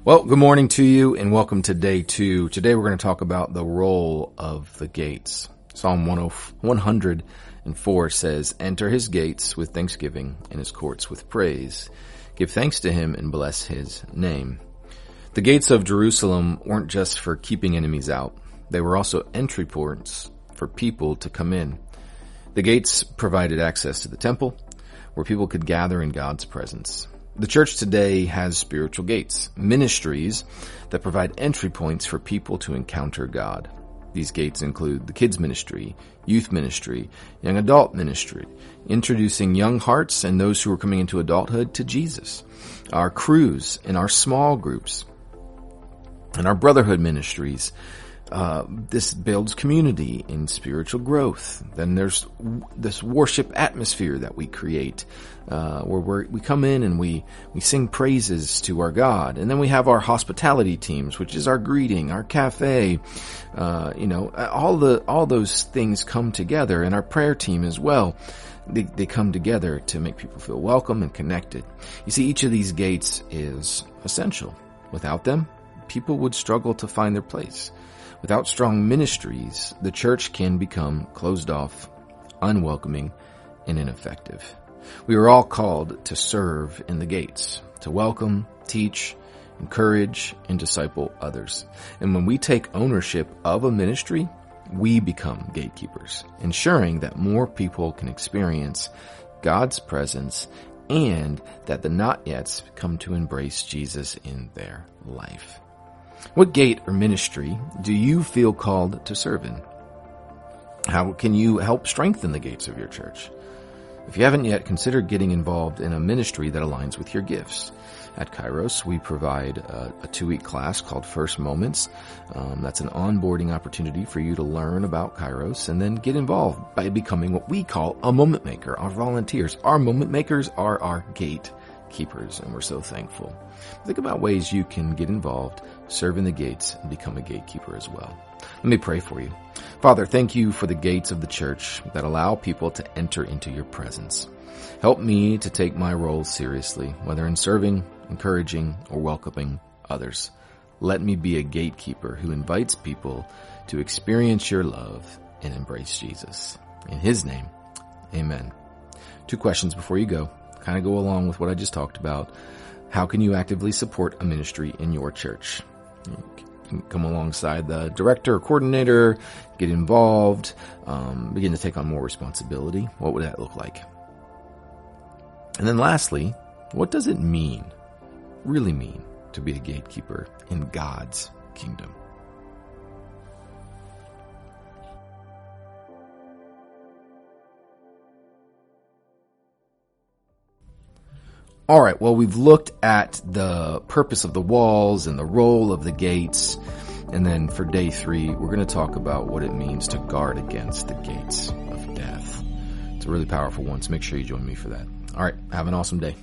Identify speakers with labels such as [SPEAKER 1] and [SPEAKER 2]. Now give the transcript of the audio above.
[SPEAKER 1] Well, good morning to you and welcome to day 2. Today we're going to talk about the role of the gates. Psalm 104 says, "Enter his gates with thanksgiving and his courts with praise. Give thanks to him and bless his name." The gates of Jerusalem weren't just for keeping enemies out. They were also entry points for people to come in. The gates provided access to the temple, where people could gather in God's presence. The church today has spiritual gates, ministries that provide entry points for people to encounter God. These gates include the kids ministry, youth ministry, young adult ministry, introducing young hearts and those who are coming into adulthood to Jesus, our crews and our small groups, and our brotherhood ministries. This builds community and spiritual growth. Then there's this worship atmosphere that we create, where we come in and we sing praises to our God. And then we have our hospitality teams, which is our greeting, our cafe, all those things come together, and our prayer team as well. They come together to make people feel welcome and connected. You see, each of these gates is essential. Without them, people would struggle to find their place. Without strong ministries, the church can become closed off, unwelcoming, and ineffective. We are all called to serve in the gates, to welcome, teach, encourage, and disciple others. And when we take ownership of a ministry, we become gatekeepers, ensuring that more people can experience God's presence and that the not-yets come to embrace Jesus in their life. What gate or ministry do you feel called to serve in? How can you help strengthen the gates of your church? If you haven't yet, consider getting involved in a ministry that aligns with your gifts. At Kairos, we provide a 2-week class called First Moments. That's an onboarding opportunity for you to learn about Kairos and then get involved by becoming what we call a moment maker, our volunteers. Our moment makers are our gatekeepers, and we're so thankful. Think about ways you can get involved, serve in the gates, and become a gatekeeper as well. Let me pray for you. Father, thank you for the gates of the church that allow people to enter into your presence. Help me to take my role seriously, whether in serving, encouraging, or welcoming others. Let me be a gatekeeper who invites people to experience your love and embrace Jesus. In his name, amen. 2 questions before you go. Kind of go along with what I just talked about. How can you actively support a ministry in your church? You can come alongside the director or coordinator, get involved, begin to take on more responsibility. What would that look like? And then lastly, what does it really mean, to be a gatekeeper in God's kingdom? All right, well, we've looked at the purpose of the walls and the role of the gates. And then for day 3, we're going to talk about what it means to guard against the gates of death. It's a really powerful one, so make sure you join me for that. All right, have an awesome day.